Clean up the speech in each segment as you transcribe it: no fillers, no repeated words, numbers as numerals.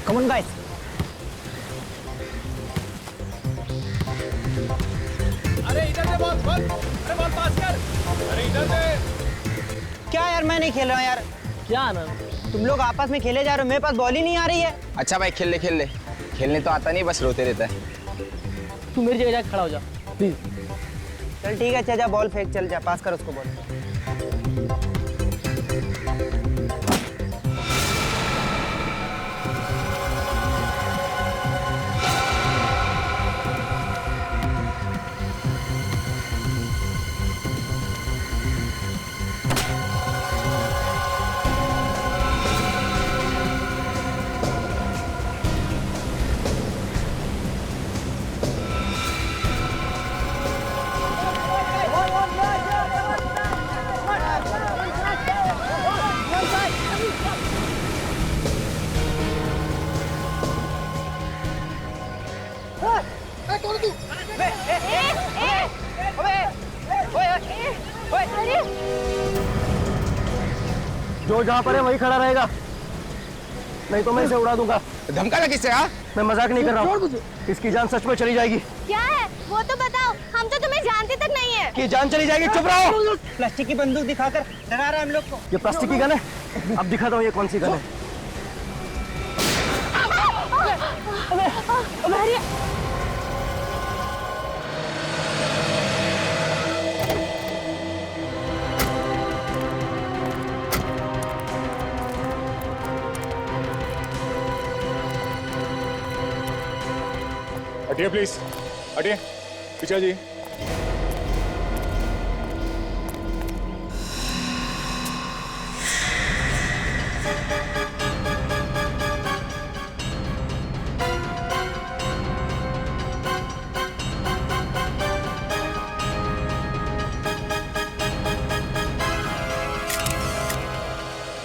Come on, guys. अरे इधर से बॉल बॉल, अरे बॉल पास कर, अरे इधर से। क्या यार, मैं नहीं खेल रहा हूँ यार। क्या आनंद, तुम लोग आपस में खेले जा रहे हो, मेरे पास बॉल ही नहीं आ रही है। अच्छा भाई खेल ले खेलने तो आता नहीं, बस रोते रहता है। तू मेरी जगह जाके खड़ा हो जा प्लीज। चल ठीक है, अच्छा जा बॉल फेंक, चल जा पास कर उसको बॉल। जो जहाँ पर है वही खड़ा रहेगा, नहीं तो मैं इसे उड़ा दूंगा। धमका लगा किससे? हाँ मैं मजाक नहीं कर रहा हूँ, इसकी जान सच में चली जाएगी। क्या है वो तो बताओ, हम तो तुम्हें जानते तक नहीं है। कि जान चली जाएगी, चुप रहो। प्लास्टिक की बंदूक दिखाकर डरा रहा है हम लोग को। ये प्लास्टिक की गन है, अब दिखाता हूँ ये कौन सी गन है। अरे हटिए प्लीज, हटिए पीछे जी।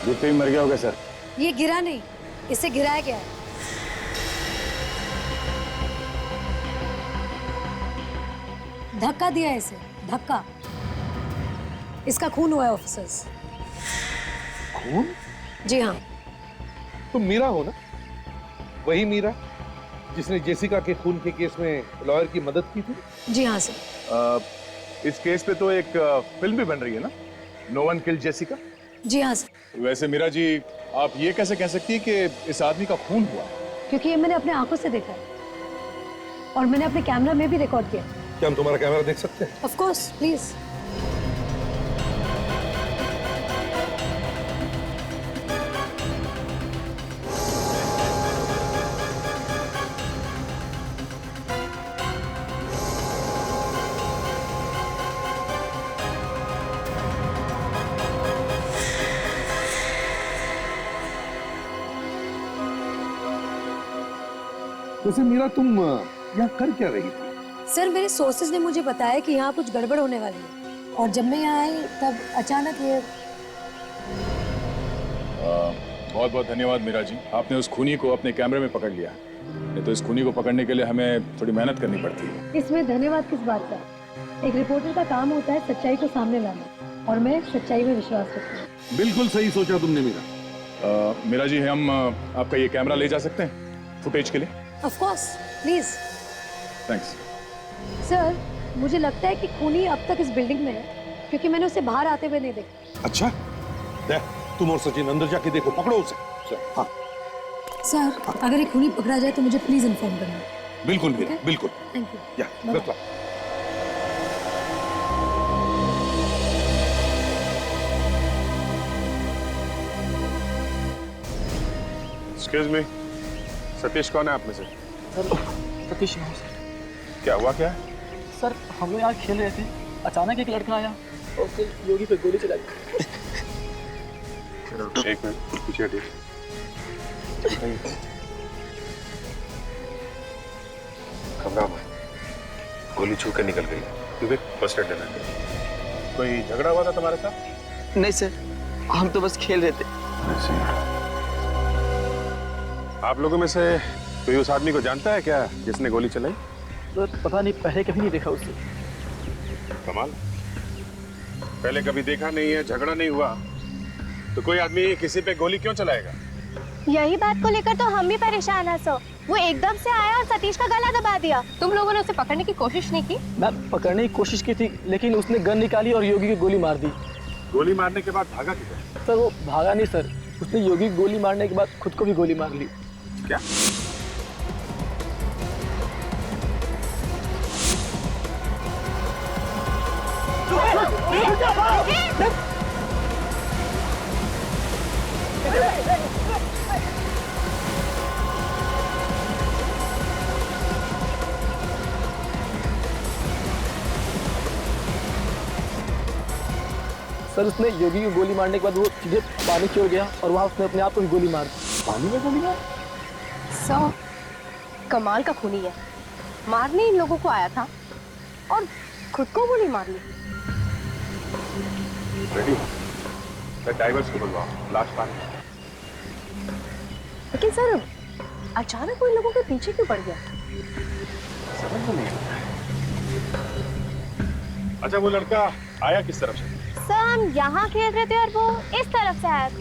गिरते ही मर गया होगा सर। ये गिरा नहीं, इसे गिराया गया है। धक्का दिया है इसे, धक्का। इसका खून हुआ है ऑफिसर्स। खून? जी हाँ। तुम मीरा हो ना, वही मीरा जिसने जेसिका के खून के केस में लॉयर की मदद की थी? जी हाँ सर। इस केस पे तो एक फिल्म भी बन रही है ना, नो वन किल्ड जेसिका। जी हाँ सर। वैसे मीरा जी, आप ये कैसे कह सकती है कि इस आदमी का खून हुआ? क्योंकि ये मैंने अपने आंखों से देखा है और मैंने अपने कैमरा में भी रिकॉर्ड किया। क्या हम तुम्हारा कैमरा देख सकते हैं? Of course, please. वैसे मीरा, तुम यहाँ कर क्या रही थी? सर, मेरे सोर्सेज ने मुझे बताया कि यहाँ कुछ गड़बड़ होने वाली है और जब मैं यहाँ आई तब अचानक ये। बहुत बहुत धन्यवाद मीरा जी, आपने उस खूनी को अपने कैमरे में पकड़ लिया। नहीं तो इस खूनी को पकड़ने के लिए हमें थोड़ी मेहनत करनी पड़ती है। इसमें धन्यवाद किस बात का? एक रिपोर्टर का काम होता है सच्चाई को सामने लाना और मैं सच्चाई में विश्वास रखती हूँ। बिल्कुल सही सोचा तुमने मीरा। मीरा जी, हम आपका ये कैमरा ले जा सकते हैं फुटेज के लिए? Of course, please. Thanks. Sir, मुझे लगता है कि खूनी अब तक इस बिल्डिंग में है क्योंकि मैंने उसे बाहर आते हुए नहीं देखा। अच्छा, तुम और सचिन अंदर जाके देखो, पकड़ो उसे। हाँ सर, अगर ये खूनी पकड़ा जाए तो मुझे प्लीज इन्फॉर्म करना। बिल्कुल मीरा, Okay? बिल्कुल। Thank you. या good luck. Excuse me, Satish कौन है आप में से? सर, सतीश नाम सर। क्या हुआ क्या? सर, हम लोग यहाँ खेल रहे थे, अचानक एक लड़का आया और उसने योगी पे गोली चलाई। एक मिनट पीछे हटिए। घबरा मत, गोली छू के निकल गई। क्योंकि फर्स्ट एड देना है। कोई झगड़ा हुआ था तुम्हारे साथ? नहीं सर, हम तो बस खेल रहे थे। आप लोगों में से कोई उस आदमी को जानता है क्या जिसने गोली चलाई? सर, पता नहीं, पहले कभी नहीं देखा उसे। कमाल, पहले कभी देखा नहीं है, झगड़ा नहीं हुआ, तो कोई आदमी किसी पे गोली क्यों चलाएगा? यही बात को लेकर तो हम भी परेशान हैं सर। वो एकदम से आया और सतीश का गला दबा दिया। तुम लोगों ने उसे पकड़ने की कोशिश नहीं की? मैम पकड़ने की कोशिश की थी, लेकिन उसने गन निकाली और योगी की गोली मार दी। गोली मारने के बाद भागा किधर? सर वो भागा नहीं सर, उसने योगी की गोली मारने के बाद खुद को भी गोली मार ली। क्या? सर उसने योगी की गोली मारने के बाद वो सीधे पानी की ओर गया और वहाँ उसने अपने आप को भी गोली मार दी। पानी में गोली मार? सर कमाल का खूनी है, मारने इन लोगों को आया था और खुद को गोली मार ली। रेडी हो? ड्राइवर्स को बुलवाओ, लाश पानी। लेकिन सर अचानक वो इन लोगों के पीछे क्यों पड़ गया? समझ में नहीं आता। अच्छा वो लड़का आया किस तरफ से? सर हम यहाँ खेल रहे थे और वो इस तरफ से आया था।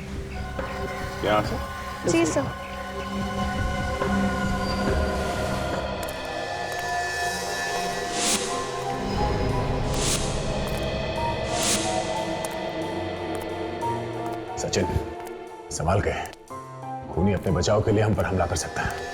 यहाँ से? जी सर। सचिन संभाल के, खूनी अपने बचाव के लिए हम पर हमला कर सकता है।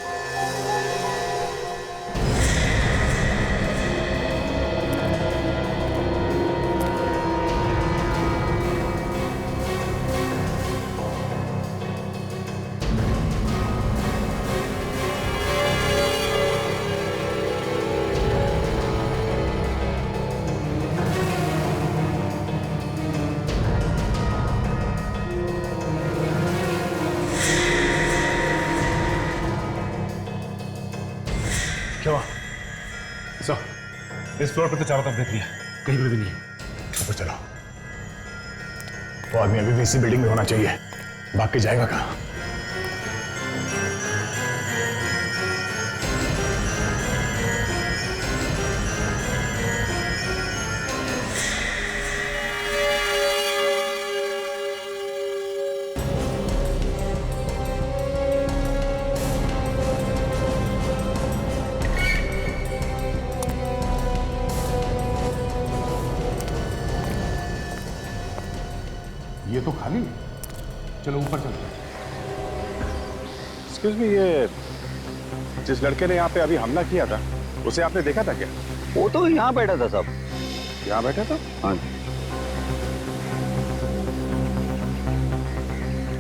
क्या? सर इस फ्लोर पे तो चारों तरफ देख लिया, कहीं पे भी नहीं है। ऊपर चलो, वो आदमी अभी भी इसी बिल्डिंग में होना चाहिए, भाग के जाएगा कहाँ? ये तो खाली है। चलो ऊपर चलते हैं। एक्सक्यूज मी, ये जिस लड़के ने यहाँ पे अभी हमला किया था उसे आपने देखा था क्या? वो तो यहाँ बैठा था साहब। यहाँ बैठा था? हाँ।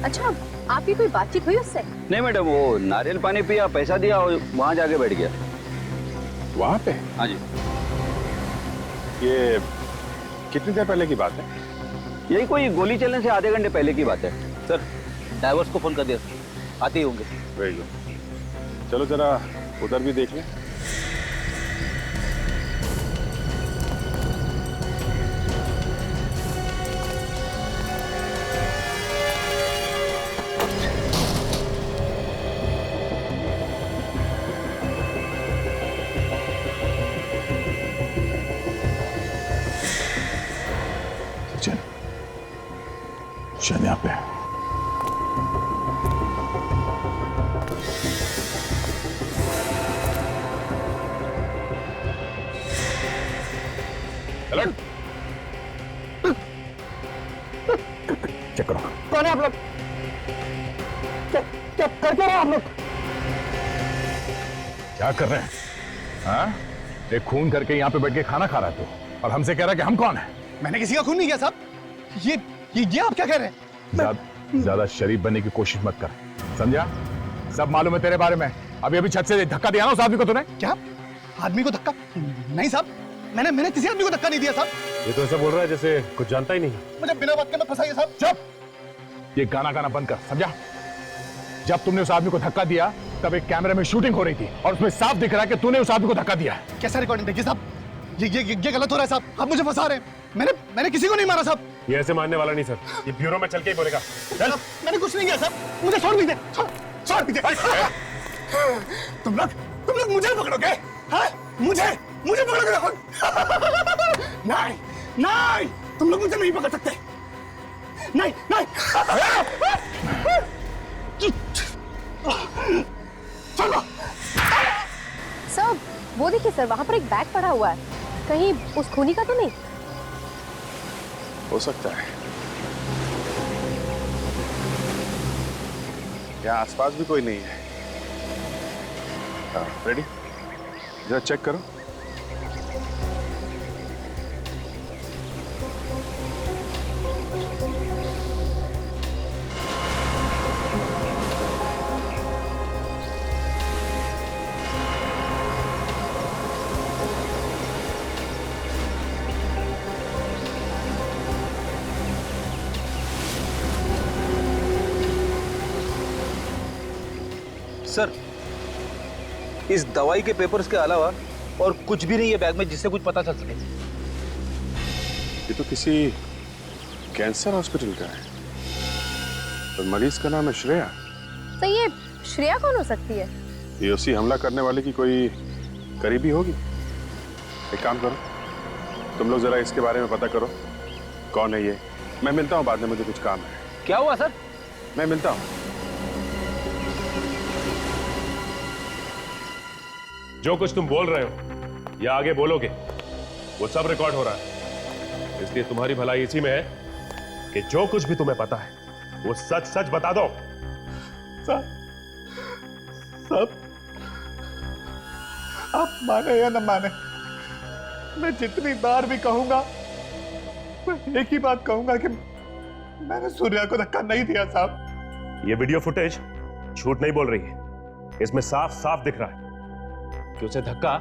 अच्छा आपकी कोई बातचीत हुई उससे? नहीं मैडम, वो नारियल पानी पिया, पैसा दिया और वहाँ जाके बैठ गया। वहाँ पे? हाँ जी। ये कितनी देर पहले की बात है? यही कोई गोली चलने से आधे घंटे पहले की बात है। सर ड्राइवर्स को फोन कर दिया, आते ही होंगे। वेरी गुड, चलो जरा उधर भी देख लें। सचिन शायद यहाँ पे है। चेक करो। कौन है आप लोग? क्या कर रहे हैं आप लोग? क्या कर रहे हैं? हाँ? एक खून करके यहाँ पे बैठ के खाना खा रहा है तू, और हमसे कह रहा है कि हम कौन है? मैंने किसी का खून नहीं किया साहब। ये आप क्या कह रहे हैं? ज्यादा शरीफ बनने की कोशिश मत कर, समझा? सब मालूम है तेरे बारे में। अभी छत से धक्का दिया ना उस आदमी को तूने। क्या आदमी को धक्का? नहीं साहब, मैंने किसी आदमी को धक्का नहीं दिया साहब। ये तो ऐसा बोल रहा है जैसे कुछ जानता ही नहीं। मुझे बिना बात के मत फंसाइए साहब। चुप! ये गाना बंद कर, समझा? जब तुमने उस आदमी को धक्का दिया तब एक कैमरे में शूटिंग हो रही थी और उसमें साफ दिख रहा है कि तूने उस आदमी को धक्का दिया है। कैसा रिकॉर्डिंग देखिए साहब? ये गलत हो रहा है साहब, आप मुझे फंसा रहे हैं। मैंने किसी को नहीं मारा साहब। ये ऐसे मानने वाला नहीं सर, ये ब्यूरो में चल के ही बोलेगा। चल, मैंने कुछ नहीं किया साहब, मुझे छोड़ दीजिए, छोड़ दीजिए। तुम लोग मुझे पकड़ोगे? हाँ? मुझे पकड़ोगे? नहीं, तुम लोग मुझे नहीं पकड़ सकते। नहीं। वो देखिए सर, वहाँ पर एक बैग पड़ा हुआ है, कहीं उस खूनी का तो नहीं? हो सकता है। यहाँ आसपास भी कोई नहीं है। हाँ, रेडी? जरा चेक करो। सर, इस दवाई के पेपर्स के अलावा और कुछ भी नहीं है बैग में जिससे कुछ पता चल सके। ये तो किसी कैंसर हॉस्पिटल का है और मरीज का नाम है श्रेया। तो ये श्रेया कौन हो सकती है? ये उसी हमला करने वाले की कोई करीबी होगी। एक काम करो, तुम लोग जरा इसके बारे में पता करो, कौन है ये। मैं मिलता हूँ बाद में, मुझे कुछ काम है। क्या हुआ सर? मैं मिलता हूँ। जो कुछ तुम बोल रहे हो या आगे बोलोगे वो सब रिकॉर्ड हो रहा है, इसलिए तुम्हारी भलाई इसी में है कि जो कुछ भी तुम्हें पता है वो सच सच बता दो। सब आप माने या न माने, मैं जितनी बार भी कहूंगा मैं एक ही बात कहूंगा कि मैंने सूर्या को धक्का नहीं दिया साहब। ये वीडियो फुटेज झूठ नहीं बोल रही है, इसमें साफ साफ दिख रहा है कि उसे धक्का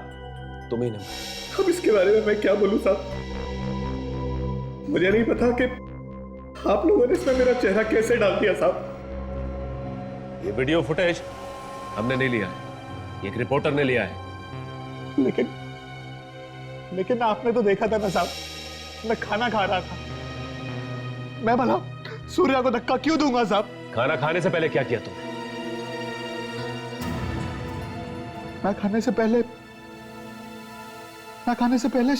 तुम्ही ने मारा। अब इसके बारे में मैं क्या बोलूं साहब? मुझे नहीं पता कि आप लोगों ने इसमें मेरा चेहरा कैसे डाल दिया साहब। ये वीडियो फुटेज हमने नहीं लिया है, एक रिपोर्टर ने लिया है। लेकिन आपने तो देखा था ना साहब, मैं खाना खा रहा था। मैं भला सूर्या को धक्का क्यों दूंगा साहब? खाना खाने से पहले क्या किया तुमने? मैं खाने से पहले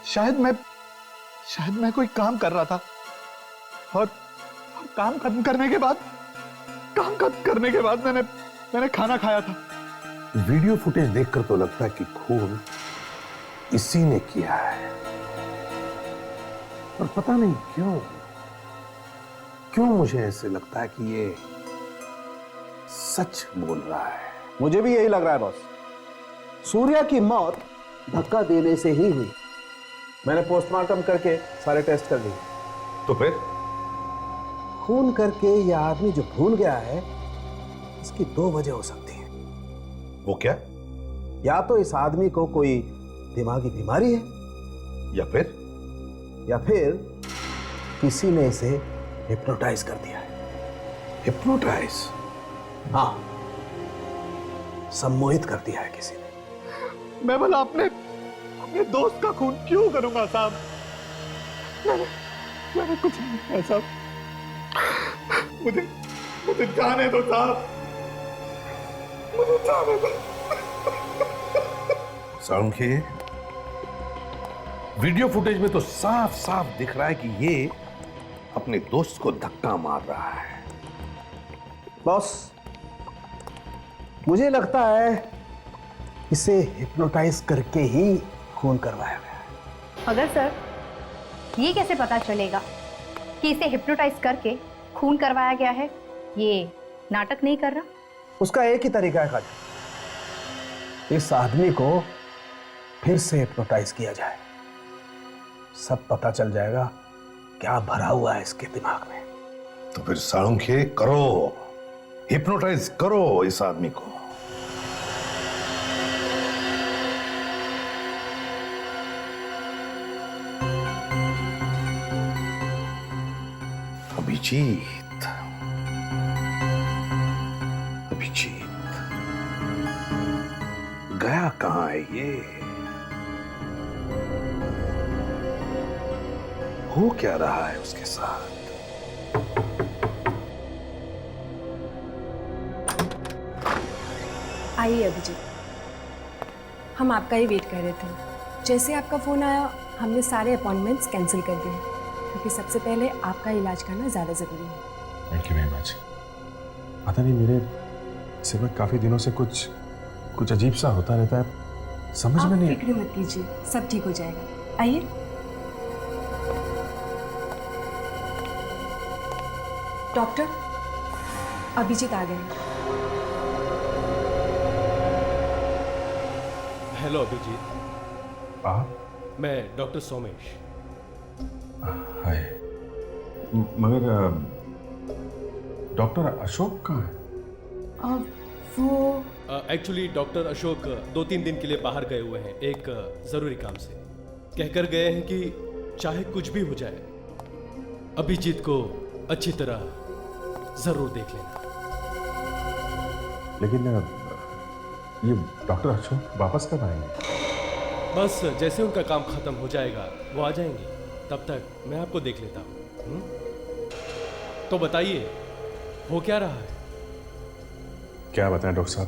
शायद मैं कोई काम कर रहा था और काम खत्म करने के बाद मैंने खाना खाया था। वीडियो फुटेज देखकर तो लगता है कि खून इसी ने किया है, पर पता नहीं क्यों मुझे ऐसे लगता है कि ये सच बोल रहा है। मुझे भी यही लग रहा है बॉस। सूर्या की मौत धक्का देने से ही हुई। मैंने पोस्टमार्टम करके सारे टेस्ट कर लिए। तो फिर खून करके यह आदमी जो भूल गया है, इसकी दो वजह हो सकती है। वो क्या? या तो इस आदमी को कोई दिमागी बीमारी है, या फिर किसी ने इसे हिप्नोटाइज कर दिया है। हिप्नोटाइज? हाँ, सम्मोहित कर दिया है किसी ने। मैं भला अपने दोस्त का खून क्यों करूंगा साहब? मैंने कुछ नहीं किया साहब। मुझे जाने दो साहब, मुझे जाने दो। सालुंखे, वीडियो फुटेज में तो साफ साफ दिख रहा है कि ये अपने दोस्त को धक्का मार रहा है। बॉस, मुझे लगता है इसे हिप्नोटाइज करके ही खून करवाया गया है। मगर सर, ये कैसे पता चलेगा कि इसे हिप्नोटाइज करके खून करवाया गया है? ये नाटक नहीं कर रहा? उसका एक ही तरीका है खाली, इस आदमी को फिर से हिप्नोटाइज किया जाए, सब पता चल जाएगा क्या भरा हुआ है इसके दिमाग में। तो फिर सालुंखे करो, हिप्नोटाइज करो इस आदमी को। अभिजीत, गया कहां है ये? हो क्या रहा है उसके साथ? आइए अभिजीत, हम आपका ही वेट कर रहे थे। जैसे आपका फोन आया, हमने सारे अपॉइंटमेंट्स कैंसिल कर दिए, क्योंकि सबसे पहले आपका इलाज करना ज़्यादा ज़रूरी है। Thank you very much. पता नहीं, मेरे सिर में काफ़ी दिनों से कुछ अजीब सा होता रहता है। समझ में आप नहीं। फिक्र मत कीजिए, सब ठीक हो जाएगा। आइए। डॉक्टर, अभिजीत आ गए। हेलो अभिजीत। आप? मैं डॉक्टर सोमेश। हाय। मगर डॉक्टर अशोक कहाँ है? अब वो एक्चुअली डॉक्टर अशोक 2-3 दिन के लिए बाहर गए हुए हैं, एक जरूरी काम से। कहकर गए हैं कि चाहे कुछ भी हो जाए, अभिजीत को अच्छी तरह जरूर देख लेना। लेकिन ये डॉक्टर अशोक वापस कब आएंगे? बस जैसे उनका काम खत्म हो जाएगा वो आ जाएंगे, तब तक मैं आपको देख लेता हूँ। तो बताइए, हो क्या रहा है? क्या बताएं डॉक्टर साहब,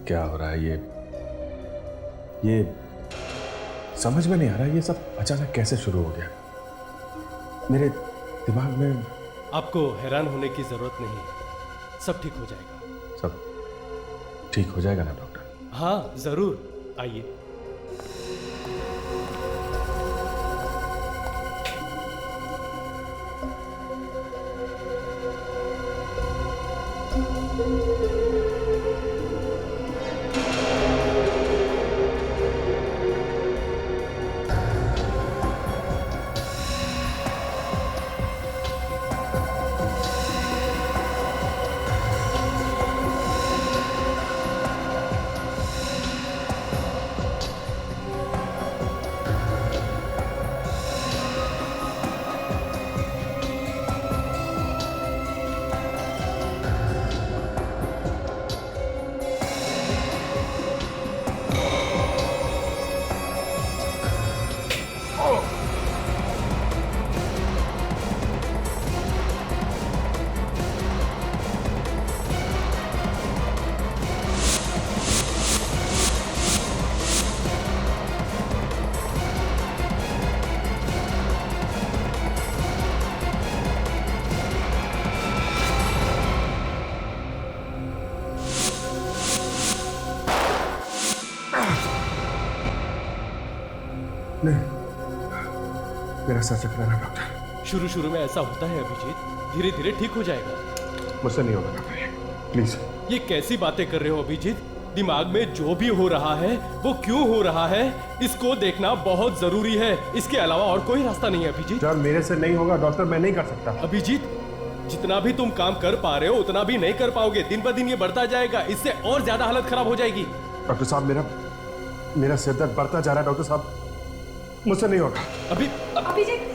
क्या हो रहा है? ये समझ में नहीं आ रहा, ये सब अचानक कैसे शुरू हो गया मेरे दिमाग में। आपको हैरान होने की जरूरत नहीं है, सब ठीक हो जाएगा। सब ठीक हो जाएगा ना डॉक्टर? हाँ जरूर, आइए। मेरा सर चकरा रहा डॉक्टर। शुरू में ऐसा होता है अभिजीत, धीरे धीरे ठीक हो जाएगा। मुझसे नहीं होगा डॉक्टर, प्लीज। ये कैसी बातें कर रहे हो अभिजीत? दिमाग में जो भी हो रहा है वो क्यों हो रहा है, इसको देखना बहुत जरूरी है। इसके अलावा और कोई रास्ता नहीं है अभिजीत। यार मेरे से नहीं होगा डॉक्टर, मैं नहीं कर सकता। अभिजीत, जितना भी तुम काम कर पा रहे हो उतना भी नहीं कर पाओगे। दिन ब दिन ये बढ़ता जाएगा, इससे और ज्यादा हालत खराब हो जाएगी। डॉक्टर साहब, मेरा सिर दर्द बढ़ता जा रहा है डॉक्टर साहब, मुझसे नहीं होगा। अभिजीत,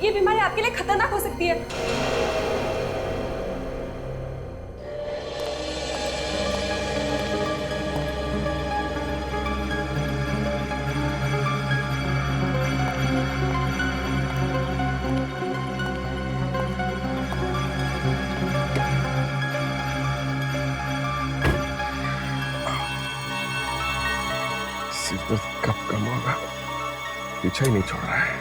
ये बीमारी आपके लिए खतरनाक हो सकती है। सिर दर्द कब कम होगा, पीछा ही नहीं छोड़ रहा है।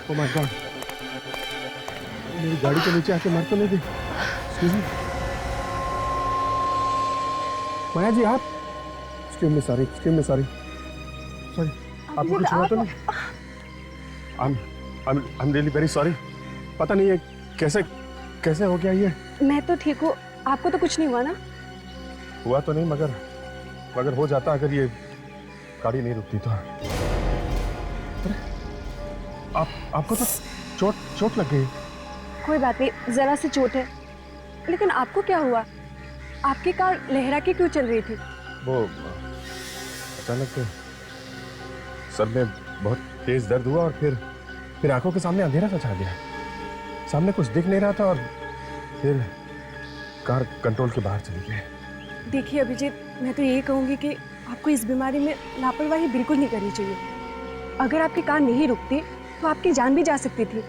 Oh my God! मेरी गाड़ी के नीचे आके मर तो नहीं दी। Excuse me. माया जी, आप? Extremely sorry. Sorry. आपको कुछ हुआ तो नहीं? I'm really very sorry. पता नहीं ये कैसे हो गया ये? मैं तो ठीक हूँ, आपको तो कुछ नहीं हुआ ना? हुआ तो नहीं, मगर हो जाता अगर ये गाड़ी नहीं रुकती तो। आपको तो चोट लग गई। कोई बात नहीं, जरा सी चोट है। लेकिन आपको क्या हुआ? आपकी कार लहरा के क्यों चल रही थी? वो अचानक सर में बहुत तेज दर्द हुआ और फिर आंखों के सामने अंधेरा सा छा गया। सामने कुछ दिख नहीं रहा था और फिर कार कंट्रोल के बाहर चली गई। देखिए अभिजीत, मैं तो यही कहूँगी कि आपको इस बीमारी में लापरवाही बिल्कुल नहीं करनी चाहिए। अगर आपकी कार नहीं रुकती तो आपकी जान भी जा सकती थी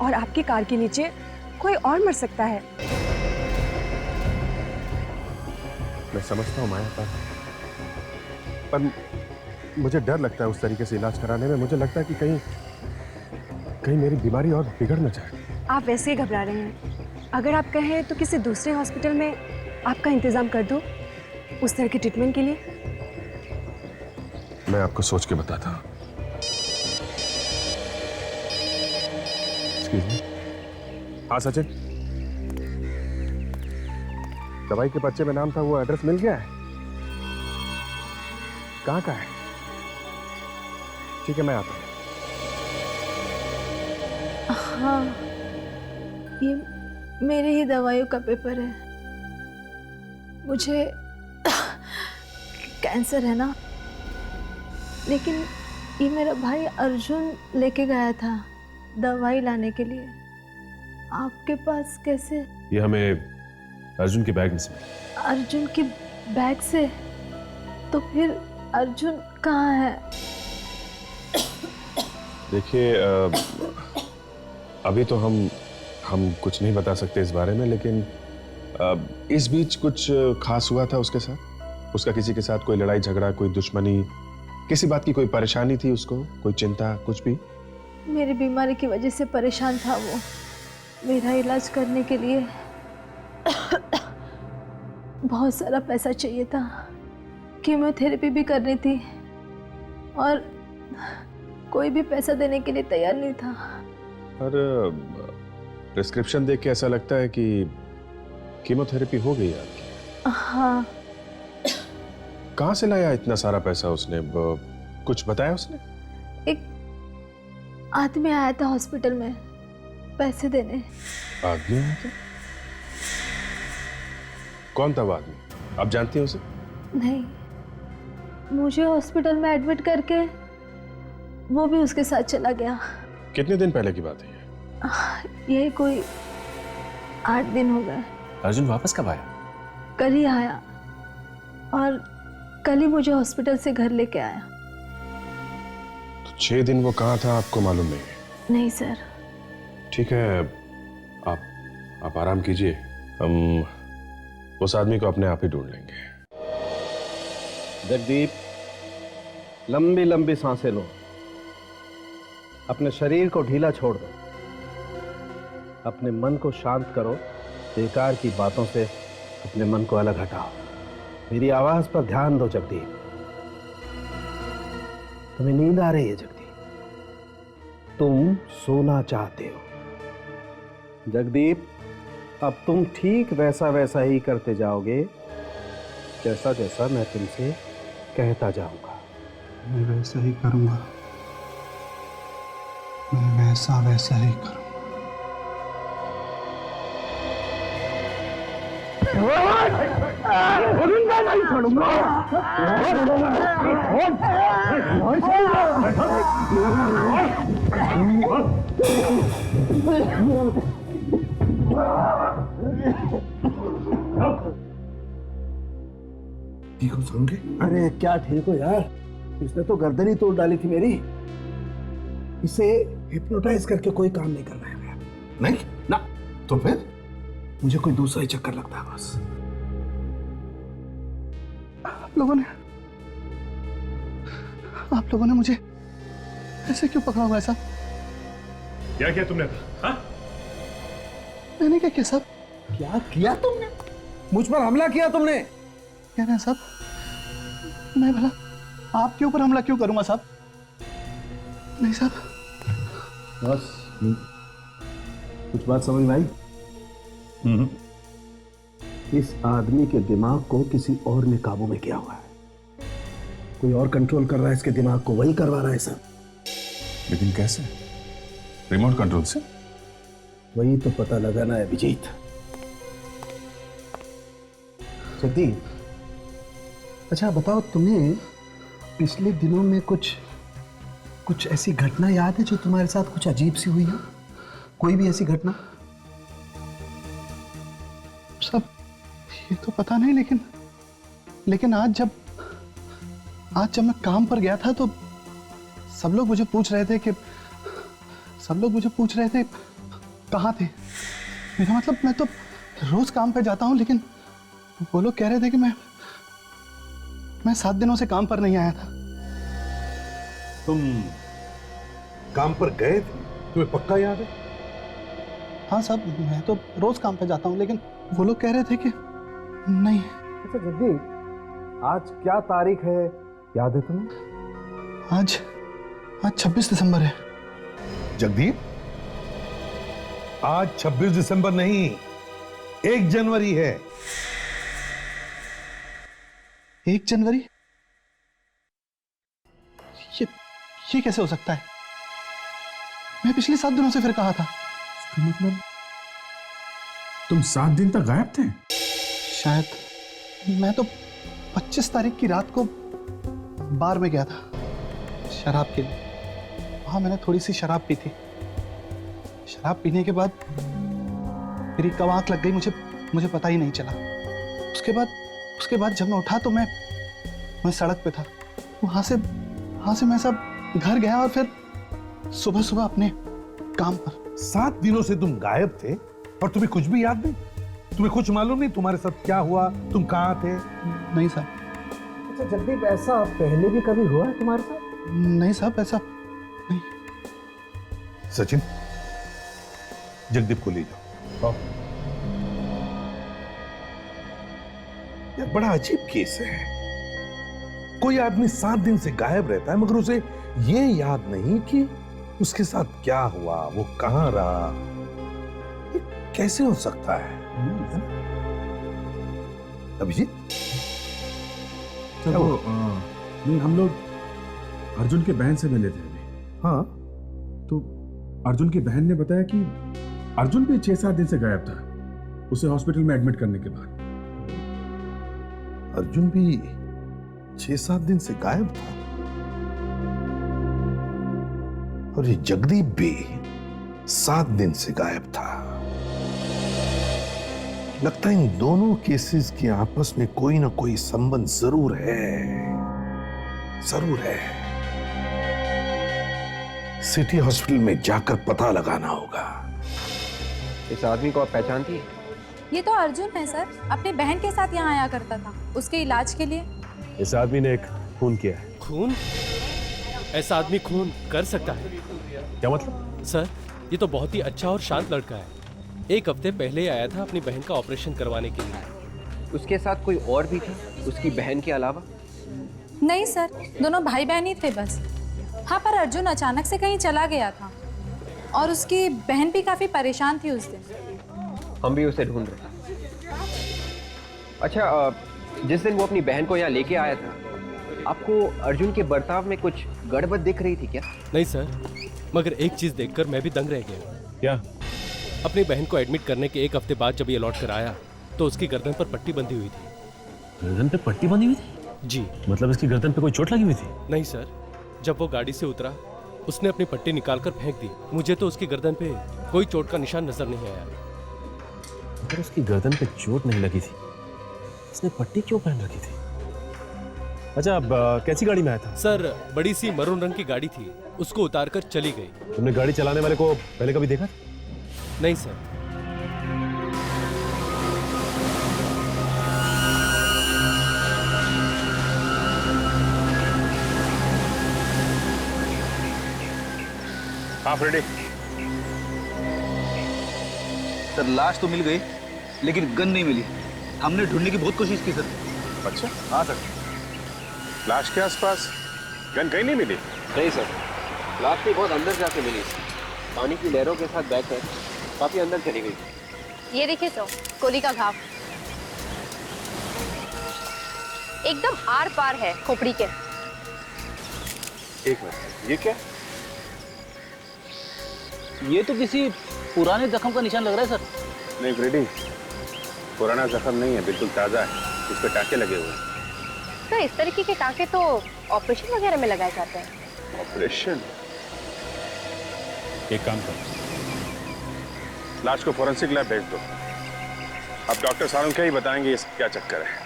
और आपकी कार के नीचे कोई और मर सकता है। मैं समझता हूँ माया, पर मुझे डर लगता है उस तरीके से इलाज कराने में। मुझे लगता है कि कहीं मेरी बीमारी और बिगड़ न जाए। आप वैसे ही घबरा रहे हैं। अगर आप कहें तो किसी दूसरे हॉस्पिटल में आपका इंतजाम कर दूं उस तरह के ट्रीटमेंट के लिए। मैं आपको सोच के बताता हूँ। हाँ सचिन, दवाई के पर्चे में नाम था, वो एड्रेस मिल गया है? कहाँ का है? ठीक है, मैं आता हूँ। हाँ, ये मेरे ही दवाइयों का पेपर है। मुझे कैंसर है ना, लेकिन ये मेरा भाई अर्जुन लेके गया था दवाई लाने के लिए। आपके पास कैसे? ये हमें अर्जुन के बैग में से मिला। अर्जुन के बैग से? तो फिर अर्जुन कहाँ है? देखिए, अभी तो हम कुछ नहीं बता सकते इस बारे में, लेकिन इस बीच कुछ खास हुआ था उसके साथ? उसका किसी के साथ कोई लड़ाई झगड़ा, कोई दुश्मनी, किसी बात की कोई परेशानी थी उसको, कोई चिंता, कुछ भी? मेरी बीमारी की वजह से परेशान था वो। मेरा इलाज करने के लिए बहुत सारा पैसा चाहिए था। कीमोथेरेपी भी करनी थी और कोई भी पैसा देने के लिए तैयार नहीं था। पर प्रिस्क्रिप्शन देख के ऐसा लगता है कि कीमोथेरेपी हो गई आपकी। हाँ। कहाँ से लाया इतना सारा पैसा उसने? कुछ बताया उसने? एक आदमी आया था हॉस्पिटल में पैसे देने। आदमी आया था? कौन था वो आदमी? आप जानती हैं उसे? नहीं, मुझे हॉस्पिटल में एडमिट करके वो भी उसके साथ चला गया। कितने दिन पहले की बात है ये? यही कोई 8 दिन हो गए। अर्जुन वापस कब आया? कल ही आया और कल ही मुझे हॉस्पिटल से घर लेके आया। तो 6 दिन वो कहाँ था आपको मालूम नहीं है? नहीं सर। ठीक है, आप आराम कीजिए, हम उस आदमी को अपने आप ही ढूंढ लेंगे। जगदीप, लंबी लंबी सांसें लो, अपने शरीर को ढीला छोड़ दो, अपने मन को शांत करो, बेकार की बातों से अपने मन को अलग हटाओ। मेरी आवाज पर ध्यान दो जगदीप। तुम्हें नींद आ रही है जगदीप, तुम सोना चाहते हो। जगदीप, अब तुम ठीक वैसा वैसा ही करते जाओगे जैसा जैसा मैं तुमसे कहता जाऊंगा। मैं वैसा ही करूंगा, मैं वैसा वैसा ही करूंगा। नहीं छोड़ूंगा। ठीक हो समझे? अरे क्या ठीक हो यार, इसने तो गर्दन ही तोड़ डाली थी मेरी। इसे हिप्नोटाइज करके कोई काम नहीं करना है भैया। नहीं ना, तो फिर मुझे कोई दूसरा ही चक्कर लगता है बस। आप लोगों ने मुझे ऐसे क्यों पकड़ा हुआ है साहब? क्या किया तुमने? हाँ? मैंने क्या किया साहब? क्या किया तुमने? मुझ पर हमला किया तुमने? क्या कहा साहब? मैं भला आपके ऊपर हमला क्यों करूंगा साहब? नहीं साहब। बस कुछ बात समझ में आई? इस आदमी के दिमाग को किसी और ने काबू में किया हुआ है। कोई और कंट्रोल कर रहा है इसके दिमाग को, वही करवा रहा है सब। लेकिन कैसे? रिमोट कंट्रोल से? वही तो पता लगाना है अभिजीत। जगदीप, अच्छा बताओ, तुम्हें पिछले दिनों में कुछ ऐसी घटना याद है जो तुम्हारे साथ कुछ अजीब सी हुई हो? कोई भी ऐसी घटना? सब ये तो पता नहीं, लेकिन आज जब मैं काम पर गया था तो सब लोग मुझे पूछ रहे थे कहाँ थे। मेरा मतलब मैं तो रोज काम पे जाता हूँ, लेकिन वो लोग कह रहे थे कि मैं 7 दिनों से काम पर नहीं आया था। तुम काम पर गए थे? तुम्हें पक्का याद है? हाँ साहब, मैं तो रोज काम पे जाता हूँ, लेकिन वो लोग कह रहे थे कि नहीं। अच्छा जगदीप, आज क्या तारीख है, याद है तुम्हें? आज 26 दिसंबर है। जगदीप, आज 26 दिसंबर नहीं, 1 जनवरी है। 1 जनवरी? ये कैसे हो सकता है? मैं पिछले 7 दिनों से फिर कहा था। इसका मतलब तुम 7 दिन तक गायब थे? शायद। मैं तो 25 तारीख की रात को बार में गया था शराब के लिए। वहां मैंने थोड़ी सी शराब पी थी। शराब पीने के बाद मेरी कब आंख लग गई मुझे पता ही नहीं चला। उसके बाद जब मैं उठा तो मैं सड़क पे था। वहां से मैं सब घर गया और फिर सुबह अपने काम पर। 7 दिनों से तुम गायब थे और तुम्हें कुछ भी याद नहीं? तुम्हें कुछ मालूम नहीं तुम्हारे साथ क्या हुआ? तुम कहाँ थे? नहीं साहब। अच्छा जगदीप, ऐसा पहले भी कभी हुआ है तुम्हारे साथ? नहीं साहब, ऐसा नहीं। सचिन, जगदीप को ले जाओ। यह बड़ा अजीब केस है। कोई आदमी 7 दिन से गायब रहता है मगर उसे यह याद नहीं कि उसके साथ क्या हुआ, वो कहां रहा। ये कैसे हो सकता है? अभिजीत, नहीं, हम लोग अर्जुन के बहन से मिले थे अभी। हाँ, तो अर्जुन की बहन ने बताया कि अर्जुन भी 6-7 दिन से गायब था, उसे हॉस्पिटल में एडमिट करने के बाद। अर्जुन भी 6-7 दिन से गायब था और ये जगदीप भी 7 दिन से गायब था। लगता है इन दोनों केसेस के आपस में कोई ना कोई संबंध जरूर है। सिटी हॉस्पिटल में जाकर पता लगाना होगा। इस आदमी को आप पहचानती हैं? ये तो अर्जुन है सर, अपनी बहन के साथ यहाँ आया करता था उसके इलाज के लिए। इस आदमी ने एक खून किया है। खून? ऐसा आदमी खून कर सकता है? क्या मतलब? सर, ये तो बहुत ही अच्छा और शांत लड़का है। 1 हफ्ते पहले ही आया था अपनी बहन का ऑपरेशन करवाने के लिए। उसके साथ कोई और भी थी उसकी बहन के अलावा? नहीं सर, दोनों भाई बहन ही थे बस। हाँ, पर अर्जुन अचानक से कहीं चला गया था और उसकी बहन भी काफी परेशान थी उस दिन। हम भी उसे ढूंढ रहे हैं। अच्छा, जिस दिन वो अपनी बहन को यहाँ लेके आया था, आपको अर्जुन के बर्ताव में कुछ गड़बड़ दिख रही थी क्या? नहीं सर, मगर एक चीज देखकर मैं भी दंग रह गया। क्या? अपनी बहन को एडमिट करने के 1 हफ्ते बाद जब ये लौट कर आया तो उसकी गर्दन पर पट्टी बंधी हुई थी। गर्दन पे पट्टी बंधी हुई थी? जी। मतलब इसकी गर्दन पे कोई चोट लगी हुई थी? नहीं सर, जब वो गाड़ी से उतरा उसने अपनी पट्टी निकालकर फेंक दी। मुझे तो उसकी गर्दन पे कोई चोट का निशान नजर नहीं आया। अगर उसकी गर्दन पे चोट नहीं लगी थी, उसने पट्टी क्यों पहन रखी थी? अच्छा, अब कैसी गाड़ी में आया था? सर, बड़ी सी मरून रंग की गाड़ी थी, उसको उतारकर चली गई। तुमने गाड़ी चलाने वाले को पहले कभी देखा? नहीं सर। हाँ फ्रेडी। सर, लाश तो मिल गई लेकिन गन नहीं मिली। हमने ढूंढने की बहुत कोशिश की सर। अच्छा, हाँ सर। लाश के आसपास गन कहीं नहीं मिली? नहीं सर, लाश भी बहुत अंदर जाके मिली। पानी की लहरों के साथ बहकर काफी अंदर चली गई। ये देखिए तो गोली का घाव एकदम आर पार है खोपड़ी के। एक मिनट, ये क्या? ये तो किसी पुराने जख्म का निशान लग रहा है सर। नहीं फ्रेडी, पुराना जख्म नहीं है, बिल्कुल ताजा है। इस पे टाके लगे हुए हैं। तो इस तरीके के टाके तो ऑपरेशन वगैरह में लगाए जाते हैं। ऑपरेशन? एक काम करो, लाश को फोरेंसिक लैब भेज दो। अब डॉक्टर सारुण क्या ही बताएंगे इसका क्या चक्कर है।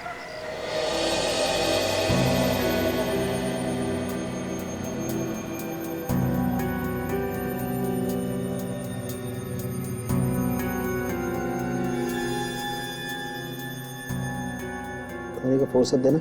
खाने का फुर्सत देना।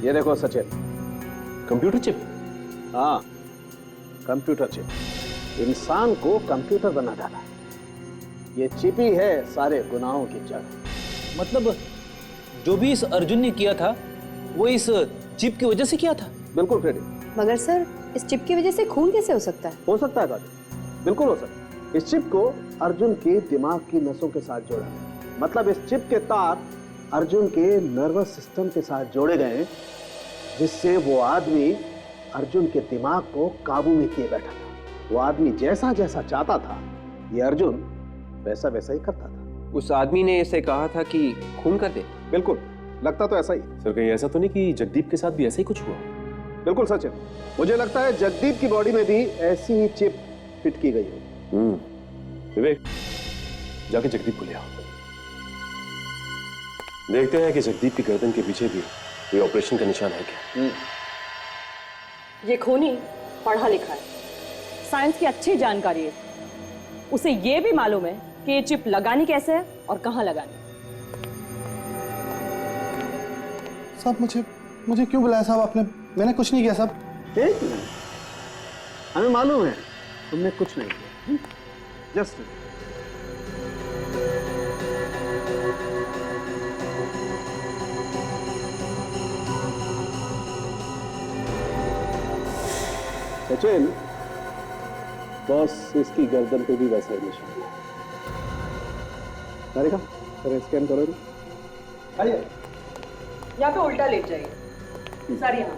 ये देखो सचिन, कंप्यूटर चिप। हाँ, कंप्यूटर चिप इंसान को कंप्यूटर बना डाला। ये चिप ही है सारे गुनाहों की जड़। मतलब जो भी इस अर्जुन ने किया था वो इस चिप की वजह से किया था। बिल्कुल फ्रेडी। मगर सर, इस चिप की वजह से खून कैसे हो सकता है? हो सकता है काजल, बिल्कुल हो सकता है। इस चिप को अर्जुन के दिमाग की नसों के साथ जोड़ा गया। मतलब इस चिप के तार अर्जुन के नर्वस सिस्टम के साथ जोड़े गए, जिससे वो आदमी अर्जुन के दिमाग को काबू में किए बैठा था। वो आदमी जैसा जैसा चाहता था, ये अर्जुन वैसा वैसा ही करता था। उस आदमी ने इसे कहा था कि खून कर दे। बिल्कुल, लगता तो ऐसा ही। सर कहीं ऐसा तो नहीं कि जगदीप के साथ भी ऐसा ही कुछ हुआ? बिल्कुल सचिन, मुझे लगता है जगदीप की बॉडी में भी ऐसी ही चिप फिट की गई हो। विवेक, जाके जगदीप को ले आओ। देखते हैं कि जगदीप की गर्दन के पीछे भी कोई ऑपरेशन का निशान है क्या। ये खूनी पढ़ा लिखा है, साइंस की अच्छी जानकारी है। उसे ये भी मालूम है कि ये चिप लगानी कैसे है और कहां लगानी। साहब मुझे क्यों बुलाया साहब आपने? मैंने कुछ नहीं किया साहब। एक मिनट, हमें मालूम है तुमने कुछ नहीं किया। जस्ट सचिन, बॉस इसकी गर्दन पे भी वैसा ही निशान है। तारिका, जरा स्कैन करो। आइए, या तो उल्टा लेट जाइए सर। यहाँ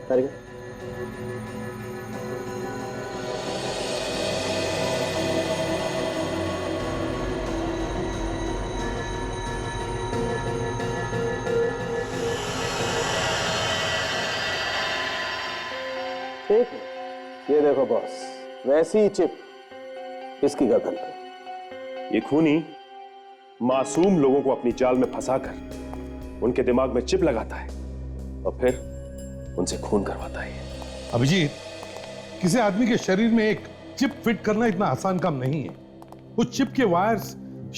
तारिका, ठीक है, ये देखो बॉस, वैसी ही चिप इसकी गर्दन पे। ये खूनी मासूम लोगों को अपनी जाल में फंसाकर उनके दिमाग में चिप लगाता है और फिर उनसे खून करवाता है। अभिजीत, किसी आदमी के शरीर में एक चिप फिट करना इतना आसान काम नहीं है। उस चिप के वायर्स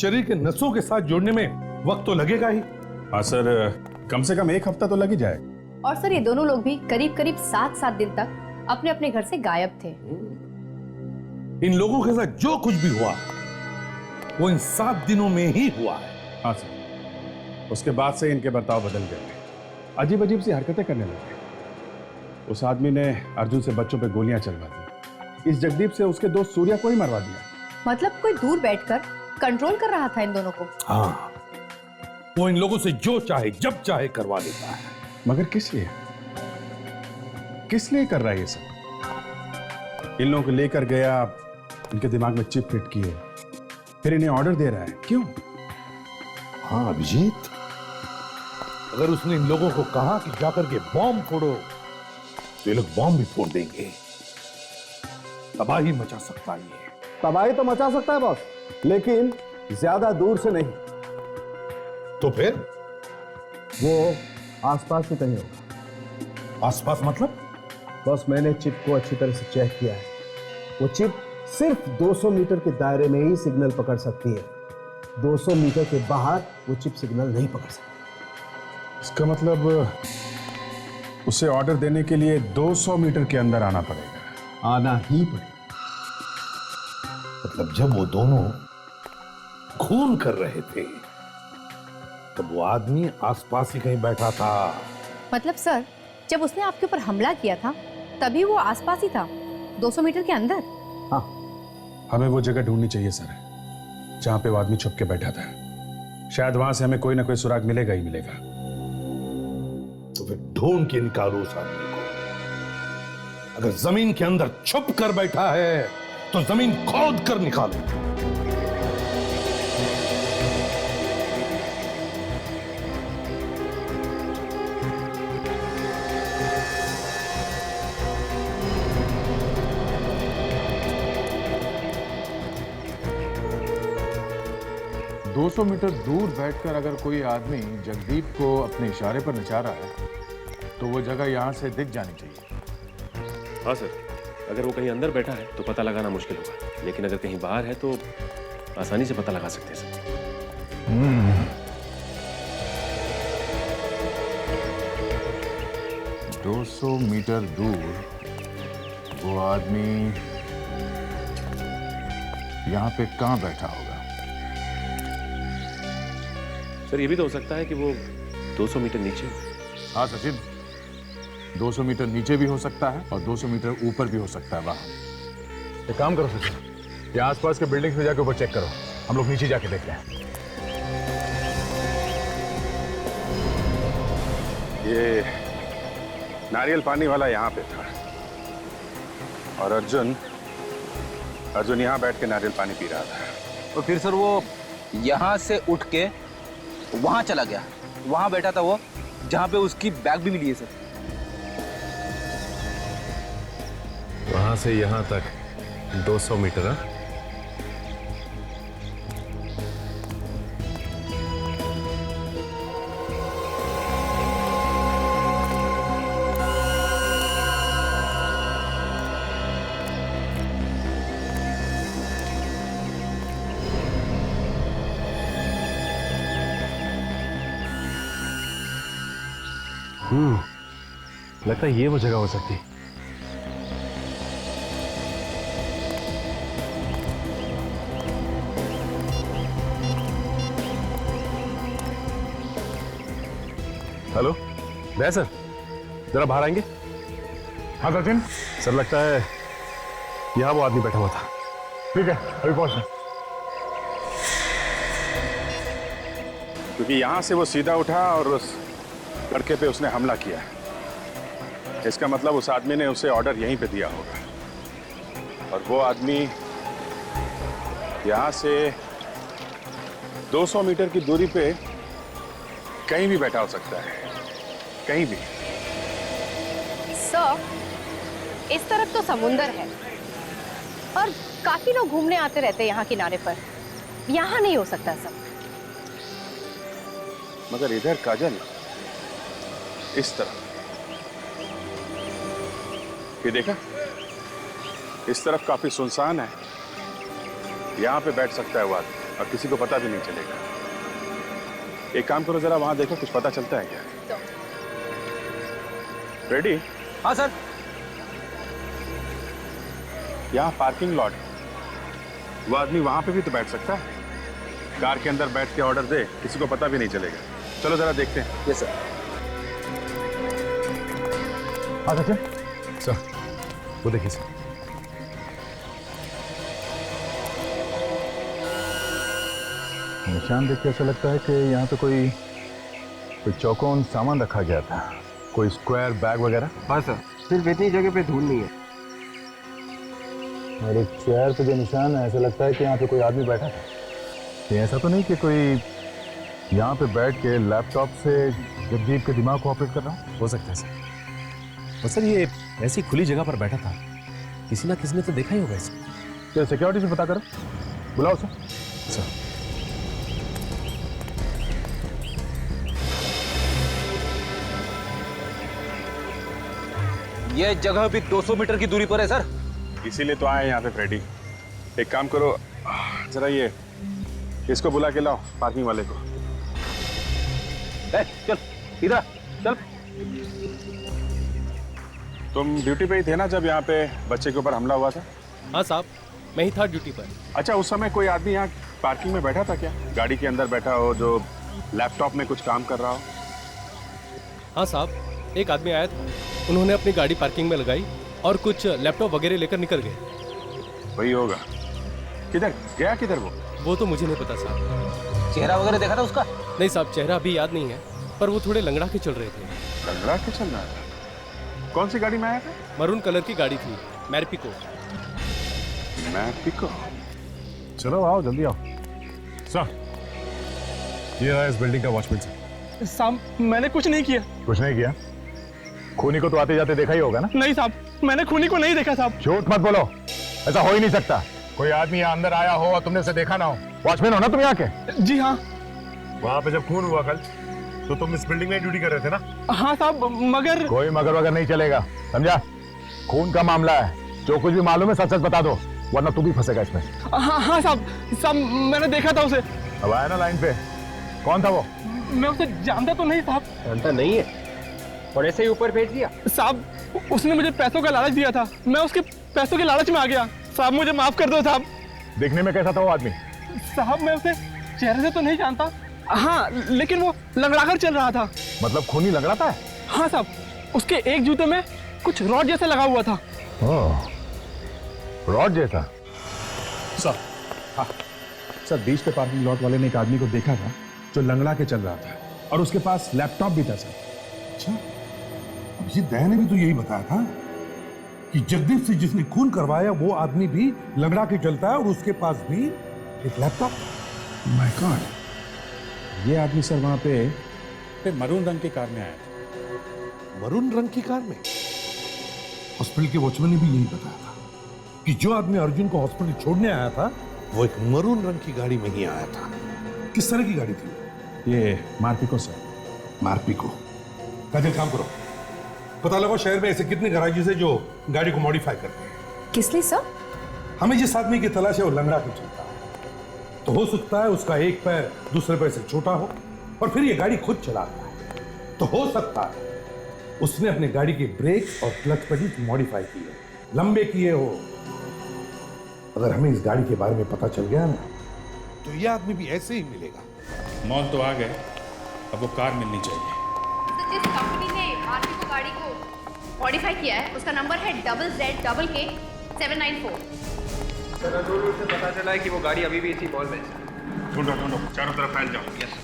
शरीर के नसों के साथ जोड़ने में वक्त तो लगेगा ही। हाँ सर, कम से कम 1 हफ्ता तो लग ही जाए। और सर, ये दोनों लोग भी करीब करीब 7-7 दिन तक अपने अपने घर से गायब थे। इन लोगों के साथ जो कुछ भी हुआ वो इन 7 दिनों में ही हुआ है। हाँ सर, उसके बाद से इनके बर्ताव बदल गए, अजीब अजीब सी हरकतें करने लगे। उस आदमी ने अर्जुन से बच्चों पे गोलियां चलवा दी। इस जगदीप से उसके दोस्त सूर्या को ही मरवा दिया। मतलब कोई दूर बैठकर कंट्रोल कर रहा था इन दोनों को। हाँ, वो इन लोगों से जो चाहे जब चाहे करवा देता है। मगर किस लिए? किस लिए कर रहा है ये सब? इन लोगों को लेकर गया, इनके दिमाग में चिप फिट किए, फिर इन्हें ऑर्डर दे रहा है। क्यों? हाँ अभिजीत, अगर उसने इन लोगों को कहा कि जाकर के बॉम्ब फोड़ो तो ये लोग बॉम्ब भी फोड़ देंगे। तबाही मचा सकता है ये। तबाही तो मचा सकता है बॉस, लेकिन ज्यादा दूर से नहीं। तो फिर वो आसपास ही कहीं होगा। आसपास मतलब? बॉस, मैंने चिप को अच्छी तरह से चेक किया है। वो चिप सिर्फ 200 मीटर के दायरे में ही सिग्नल पकड़ सकती है। 200 मीटर के बाहर वो चिप सिग्नल नहीं पकड़ सकती। इसका मतलब उसे ऑर्डर देने के लिए 200 मीटर के अंदर आना पड़ेगा। आना ही पड़ेगा। मतलब जब वो दोनों खून कर रहे थे तब वो आदमी आसपास ही कहीं बैठा था। मतलब सर, जब उसने आपके ऊपर हमला किया था तभी वो आसपास ही था, 200 मीटर के अंदर। हाँ, हमें वो जगह ढूंढनी चाहिए सर, जहां पे वो आदमी छुप के बैठा था। शायद वहां से हमें कोई ना कोई सुराग मिलेगा ही मिलेगा। तो फिर ढूंढ के निकालो उस आदमी को। अगर जमीन के अंदर छुप कर बैठा है तो जमीन खोद कर निकालो। 200 मीटर दूर बैठकर अगर कोई आदमी जगदीप को अपने इशारे पर नचा रहा है तो वो जगह यहाँ से दिख जानी चाहिए। हाँ सर, अगर वो कहीं अंदर बैठा है तो पता लगाना मुश्किल होगा, लेकिन अगर कहीं बाहर है तो आसानी से पता लगा सकते हैं सर। 200 मीटर दूर वो आदमी यहाँ पे कहाँ बैठा होगा? सर ये भी तो हो सकता है कि वो 200 मीटर नीचे हो। हाँ सचिन, 200 मीटर नीचे भी हो सकता है और 200 मीटर ऊपर भी हो सकता है वहां। एक काम करो सचिन, ये आसपास के बिल्डिंग्स में जाके ऊपर चेक करो, हम लोग नीचे जाके देखते हैं। ये नारियल पानी वाला यहाँ पे था और अर्जुन यहाँ बैठ के नारियल पानी पी रहा था। और फिर सर वो यहाँ से उठ के वहां चला गया, वहां बैठा था वो जहां पे उसकी बैग भी मिली है सर। वहां से यहाँ तक 200 मीटर है। लगता है ये वो जगह हो सकती है। हेलो दया सर, जरा बाहर आएंगे? हाँ सचिन। सर लगता है यहाँ वो आदमी बैठा हुआ था। ठीक है, अभी पहुंच रहे। क्योंकि यहाँ से वो सीधा उठा और उस लड़के पे उसने हमला किया। इसका मतलब उस आदमी ने उसे ऑर्डर यहीं पे दिया होगा और वो आदमी यहाँ से 200 मीटर की दूरी पे कहीं भी बैठा हो सकता है, कहीं भी। सर, इस तरफ तो समुंदर है और काफी लोग घूमने आते रहते हैं यहाँ किनारे पर। यहाँ नहीं हो सकता सब। मगर इधर काजल, इस तरफ ये देखा, इस तरफ काफी सुनसान है। यहाँ पे बैठ सकता है वो आदमी और किसी को पता भी नहीं चलेगा। एक काम करो, जरा वहां देखो, कुछ पता चलता है क्या? रेडी? हाँ सर। यहाँ पार्किंग लॉट, वो आदमी वहां पे भी तो बैठ सकता है। कार के अंदर बैठ के ऑर्डर दे, किसी को पता भी नहीं चलेगा। चलो जरा देखते हैं। Yes sir. हाँ सचिन सर, वो देखिए सर। निशान देख के ऐसा लगता है कि यहाँ पे कोई चौकोन सामान रखा गया था, कोई स्क्वायर बैग वगैरह। हाँ सर, सिर्फ इतनी जगह पे धूल नहीं है। और एक चेयर पे जो निशान है, ऐसा लगता है कि यहाँ पे कोई आदमी बैठा था। ये ऐसा तो नहीं कि कोई यहाँ पे बैठ के लैपटॉप से जगदीप के दिमाग को ऑपरेट कर रहा हूँ? हो सकता है सर। और सर ये ऐसी खुली जगह पर बैठा था, किसी ना किसी ने तो देखा ही होगा इसे। क्या सिक्योरिटी से पता करो, बुलाओ सर। सर ये जगह भी 200 मीटर की दूरी पर है सर। इसीलिए तो आए यहाँ पे फ्रेडी। एक काम करो, जरा ये इसको बुला के लाओ, पार्किंग वाले को। चल इधर चल। तुम ड्यूटी पे ही थे ना जब यहाँ पे बच्चे के ऊपर हमला हुआ था? हाँ साहब, मैं ही था ड्यूटी पर। अच्छा, उस समय कोई आदमी यहाँ पार्किंग में बैठा था क्या? गाड़ी के अंदर बैठा हो, जो लैपटॉप में कुछ काम कर रहा हो? हाँ साहब, एक आदमी आया था, उन्होंने अपनी गाड़ी पार्किंग में लगाई और कुछ लैपटॉप वगैरह लेकर निकल गए। वही होगा। किधर गया, किधर वो तो मुझे नहीं पता साहब। चेहरा वगैरह देखा था उसका? नहीं साहब, चेहरा अभी याद नहीं है, पर वो थोड़े लंगड़ा के चल रहे थे। लंगड़ा के चल रहा था? कौन सी गाड़ी में आया था? मरून कलर की गाड़ी थी, मैरपिको। मैरपिको? चलो आओ, जल्दी आओ। सर, ये रहा इस बिल्डिंग का वॉचमैन सर। साहब, मैंने कुछ नहीं किया। कुछ नहीं किया? खूनी को तो आते जाते देखा ही होगा ना? नहीं साहब, मैंने खूनी को नहीं देखा साहब। झूठ मत बोलो, ऐसा हो ही नहीं सकता। कोई आदमी यहाँ अंदर आया हो और तुमने उसे देखा ना हो। वॉचमैन हो ना तुम यहाँ के? जी हाँ। वहाँ पे जब खून हुआ कल, तो तुम इस बिल्डिंग में ड्यूटी कर रहे थे ना? हाँ साहब, मगर कोई मगर वगर नहीं चलेगा, समझा? खून का मामला है, जो कुछ भी मालूम है सच सच बता दो, वरना तू भी फंसेगा इसमें। हाँ साहब, मैंने देखा था उसे। अब आया ना लाइन पे, कौन था वो? मैं उसे जानता तो नहीं साहब। जानता नहीं है और ऐसे ही ऊपर भेज दिया? साहब, उसने मुझे पैसों का लालच दिया था, मैं उसके पैसों के लालच में आ गया। साहब मुझे माफ कर दो साहब। देखने में कैसा था वो आदमी? साहब मैं उसे चेहरे से तो नहीं जानता, हाँ लेकिन वो लंगड़ाकर चल रहा था। मतलब खूनी लंगड़ाता है? हाँ साहब, उसके एक जूते में कुछ रॉड जैसा लगा हुआ था। रॉड जैसा? सर, हाँ सर, बीच पे पार्किंग लॉट वाले ने एक आदमी को देखा था जो लंगड़ा के चल रहा था और उसके पास लैपटॉप भी था सर। अच्छा, अब ये दया ने भी तो यही बताया था कि जगदीप से जिसने खून करवाया वो आदमी भी लंगड़ा के चलता है और उसके पास भी एक लैपटॉप। माय गॉड, ये आदमी सर वहां पे मरून रंग की कार में आया था। मरून रंग की कार में? हॉस्पिटल के वॉचमैन ने भी यही बताया था कि जो आदमी अर्जुन को हॉस्पिटल छोड़ने आया था वो एक मरून रंग की गाड़ी में ही आया था। किस तरह की गाड़ी थी? ये मारपिको सर। मारपिको? काजल, काम करो, पता लगाओ शहर में ऐसे कितने गैराजेस है जो गाड़ी को मॉडिफाई करते हैं। किस लिए सर? हमें जिस आदमी की तलाश है वो लंगड़ा के चलता है, तो हो सकता है उसका एक पैर दूसरे पैर से छोटा हो और फिर ये गाड़ी खुद चलाता है, तो हो सकता है उसने अपने गाड़ी के ब्रेक और क्लच पेडल मॉडिफाई किए, लंबे किए हो। अगर हमें इस गाड़ी के बारे में पता चल गया ना, तो ये आदमी भी ऐसे ही मिलेगा। मॉल तो आ गए, अब वो कार मिलनी चाहिए। तो जिस कंपनी ने मारपिको गाड़ी को मॉडिफाई किया है उसका नंबर है ZZK 794। सर, दूर से पता चला है कि वो गाड़ी अभी भी इसी मॉल में है। ढूंढो ढूंढो, चारों तरफ फैल जाओ। यस।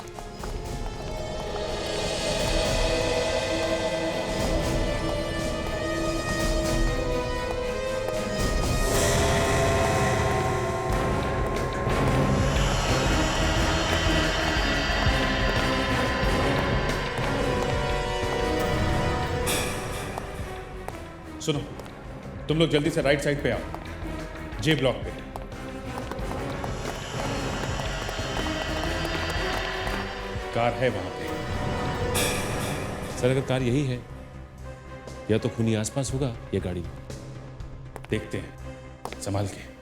सुनो, तुम लोग जल्दी से राइट साइड पे आओ, जे ब्लॉक पे। कार है वहां पे। सर, अगर कार यही है या तो खूनी आसपास होगा या गाड़ी में। देखते हैं, संभाल के।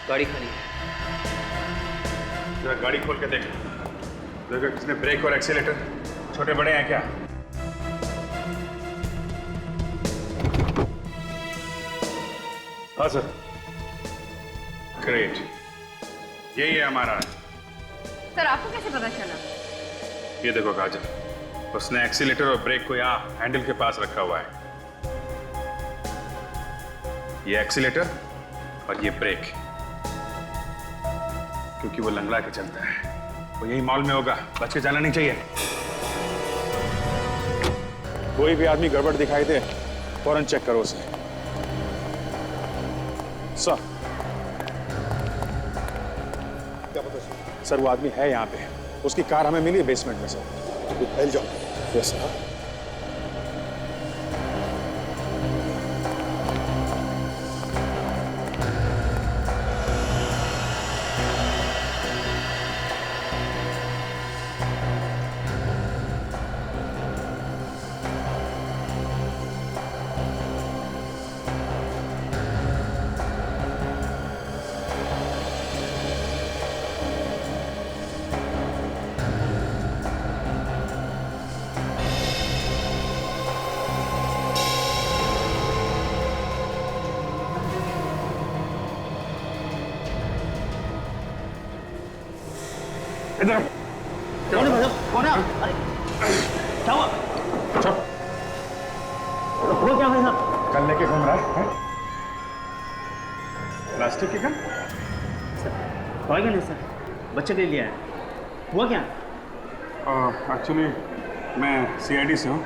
गाड़ी खाली है। जरा गाड़ी खोल के देख, देखो किसने ब्रेक और एक्सीलेटर छोटे बड़े हैं क्या? हाँ सर। ग्रेट, यही है हमारा। सर आपको कैसे पता चला? ये देखो काजल, उसने एक्सीलेटर और ब्रेक को यहाँ हैंडल के पास रखा हुआ है। ये एक्सीलेटर और ये ब्रेक, क्योंकि वो लंगड़ा के चलता है। वो यही मॉल में होगा, बच के जाना नहीं चाहिए। कोई भी आदमी गड़बड़ दिखाई दे, फौरन चेक करो उसे। सर, क्या पता सर, वो आदमी है यहाँ पे। उसकी कार हमें मिली है बेसमेंट में सर। फैल जाओ। Yes sir. इधर कौन है? कौन है? अरे क्या हुआ? वो क्या भाई साहब? कल लेके घूम रहा है? प्लास्टिक के गन? टॉय गन है सर, बच्चे के लिए आया। हुआ क्या? एक्चुअली मैं सीआईडी से हूँ,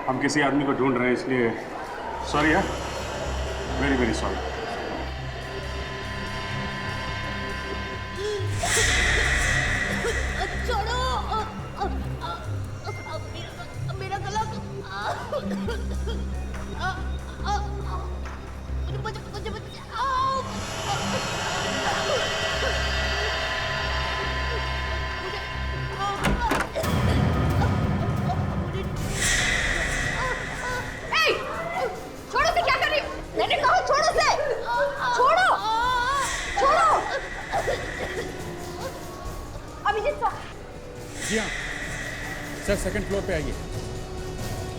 हम किसी आदमी को ढूंढ रहे हैं, इसलिए सॉरी यार, वेरी वेरी सॉरी। मेरा गला छोड़ो से, क्या कर रही हो? मैंने कहा छोड़ो से, छोड़ो, छोड़ो। अभिजीत सर। जी हाँ सर, सेकंड फ्लोर पे आइए।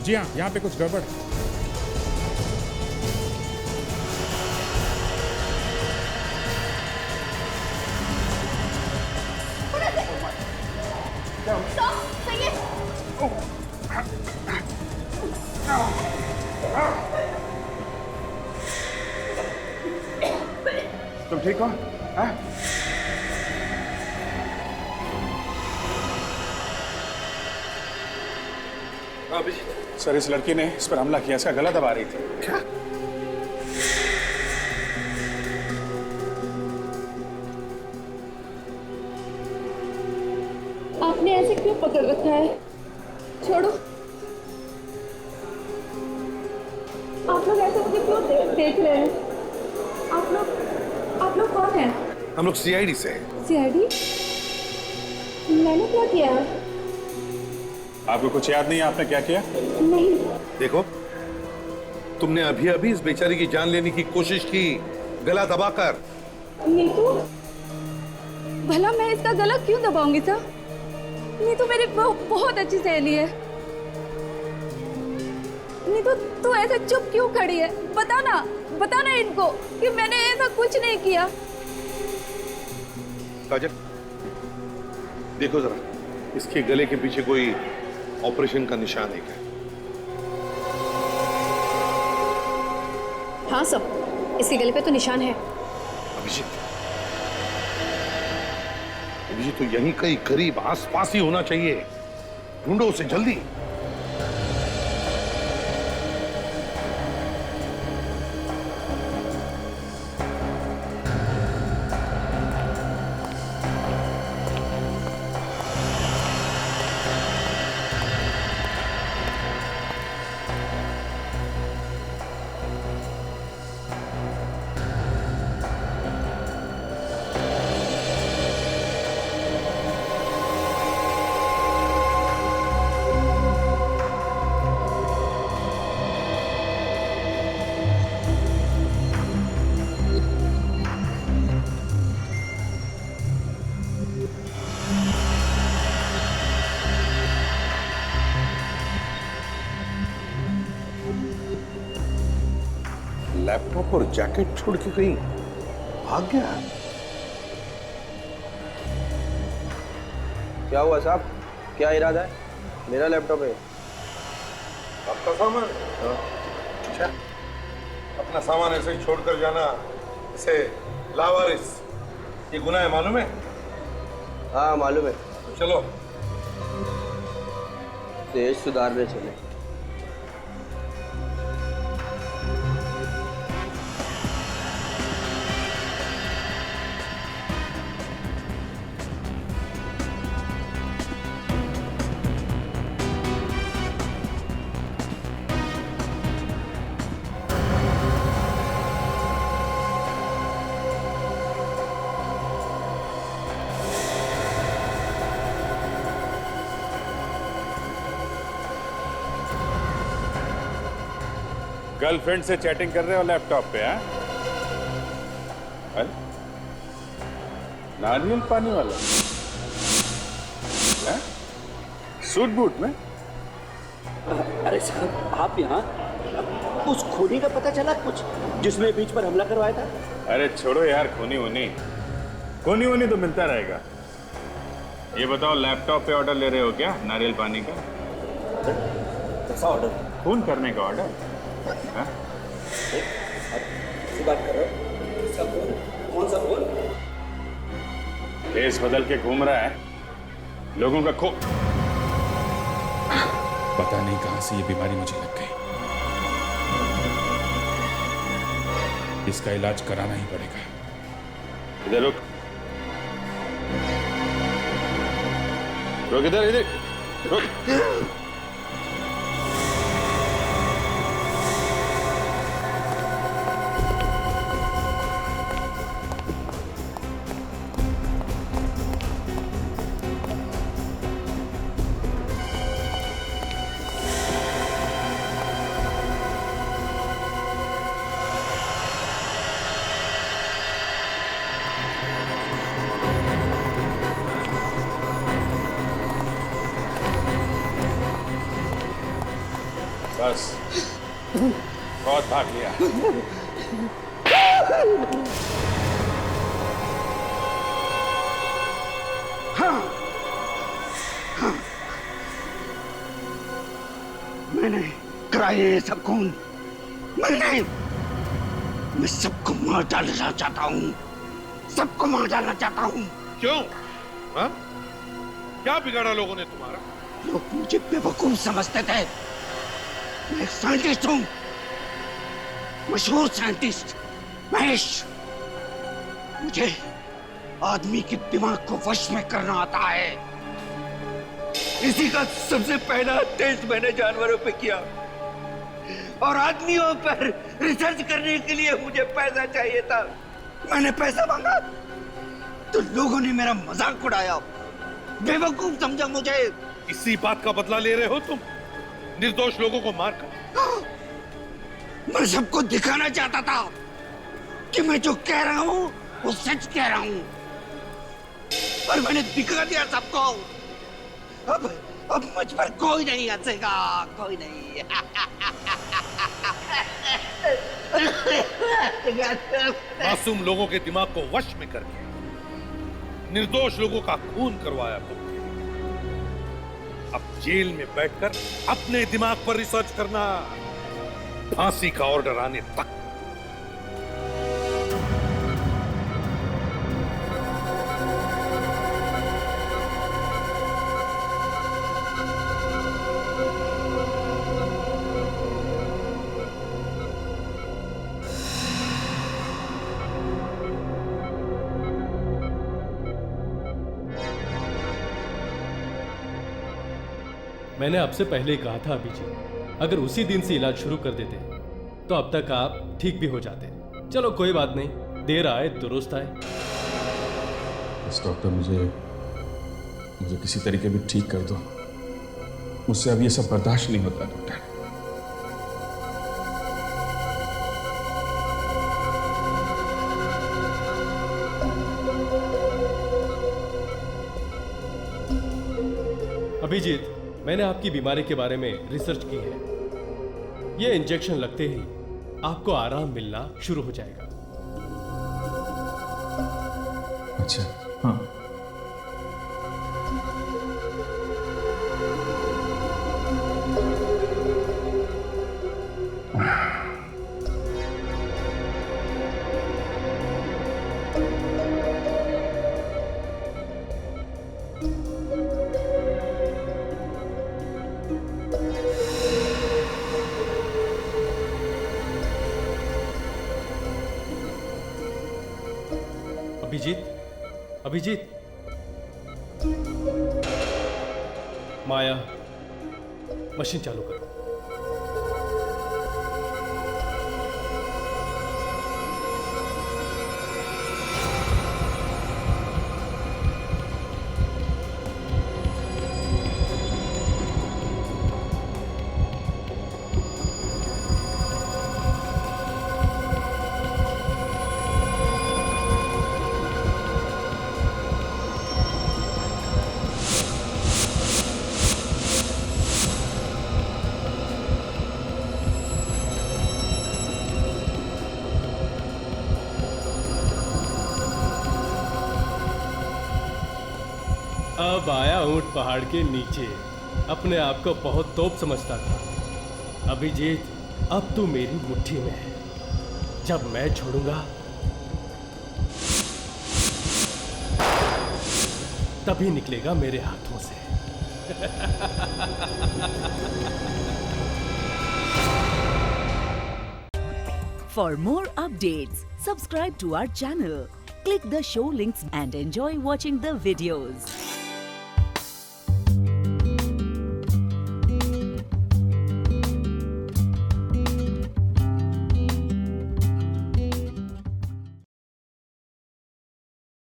जी हाँ, यहाँ पे कुछ गड़बड़। सही है। तुम ठीक हो? हाँ? सर, इस लड़की ने इस पर हमला किया, इसका गला दबा रही थी। क्या? आपने ऐसे क्यों पकड़ रखा है? छोड़ो। आप लोग ऐसे मुझे क्यों देख रहे हैं? आप लोग कौन हैं? हम लोग सीआईडी से हैं। सीआईडी? मैंने क्या किया? आपको कुछ याद नहीं है आपने क्या किया? नहीं। देखो, तुमने अभी अभी इस बेचारी की जान लेने की कोशिश की, गला दबाकर। नीतू, भला मैं इसका गला क्यों दबाऊंगी सर? नीतू मेरी बहुत अच्छी सहेली है। नीतू, तू ऐसे चुप क्यों खड़ी है? बता ना इनको कि मैंने ऐसा कुछ नहीं किया। काजल, देखो जरा, इसके गले के पीछे कोई ऑपरेशन का निशान है क्या? हाँ सब, इसके गले पे तो निशान है। अभिजीत तो यहीं कहीं करीब आसपास ही होना चाहिए। ढूंढो उसे जल्दी। लैपटॉप और जैकेट छोड़ के कहीं भाग गया। क्या हुआ साहब? क्या इरादा है? मेरा लैपटॉप है। आपका सामान? अच्छा, अपना सामान ऐसे ही छोड़कर जाना, इसे लावारिस, ये गुनाह है, मालूम है? हाँ मालूम है। तो चलो देश सुधारने चले। गर्लफ्रेंड से चैटिंग कर रहे हो लैपटॉप पे? हाँ, अरे नारियल पानी वाला है? सूट बूट में? अरे साहब, आप यहाँ उस खूनी का पता चला कुछ जिसने बीच पर हमला करवाया था? अरे छोड़ो यार, खूनी वूनी तो मिलता रहेगा। ये बताओ, लैपटॉप पे ऑर्डर ले रहे हो क्या नारियल पानी का? कैसा ऑर्डर? खून करने का ऑर्डर? बात कर रहे हो? किसका फोन? कौन सा फोन? देश बदल के घूम रहा है, लोगों का खो। पता नहीं कहां से ये बीमारी मुझे लग गई। इसका इलाज कराना ही पड़ेगा। इधर रुक, रुक, इधर इधर रुक। बस, बहुत भाग लिया। हाँ, हाँ, मैंने कराए ये सब खून। मैं सबको मार डालना चाहता हूँ, सबको मार डालना चाहता हूँ। क्यों? हाँ? क्या बिगाड़ा लोगों ने तुम्हारा? लोग मुझे बेवकूफ समझते थे। मैं एक साइंटिस्ट हूँ, मशहूर साइंटिस्ट महेश। मुझे आदमी के दिमाग को वश में करना आता है। इसी का सबसे पहला टेस्ट मैंने जानवरों पे किया, और आदमियों पर रिसर्च करने के लिए मुझे पैसा चाहिए था। मैंने पैसा मांगा तो लोगों ने मेरा मजाक उड़ाया, बेवकूफ समझा मुझे। इसी बात का बदला ले रहे हो तुम, निर्दोष लोगों को मारकर? मैं सबको दिखाना चाहता था कि मैं जो कह रहा हूँ वो सच कह रहा हूँ, और मैंने दिखा दिया सबको। अब मुझ पर कोई नहीं हंसेगा, कोई नहीं। मासूम लोगों के दिमाग को वश में करके निर्दोष लोगों का खून करवाया तुमने। अब जेल में बैठकर अपने दिमाग पर रिसर्च करना, फांसी का ऑर्डर आने तक। मैंने आपसे पहले ही कहा था अभिजीत, अगर उसी दिन से इलाज शुरू कर देते तो अब तक आप ठीक भी हो जाते। चलो कोई बात नहीं, देर आए दुरुस्त आए। बस डॉक्टर, मुझे किसी तरीके भी ठीक कर दो। मुझसे अब ये सब बर्दाश्त नहीं होता डॉक्टर। अभिजीत, मैंने आपकी बीमारी के बारे में रिसर्च की है। ये इंजेक्शन लगते ही आपको आराम मिलना शुरू हो जाएगा। अच्छा, हाँ। अभिजीत, माया, मशीन चालू करो। अब आया ऊंट पहाड़ के नीचे। अपने आप को बहुत तोप समझता था। अभिजीत, अब तू मेरी मुट्ठी में है। जब मैं छोड़ूंगा तभी निकलेगा मेरे हाथों से। For more updates, subscribe to our channel, click the show links and enjoy watching the videos.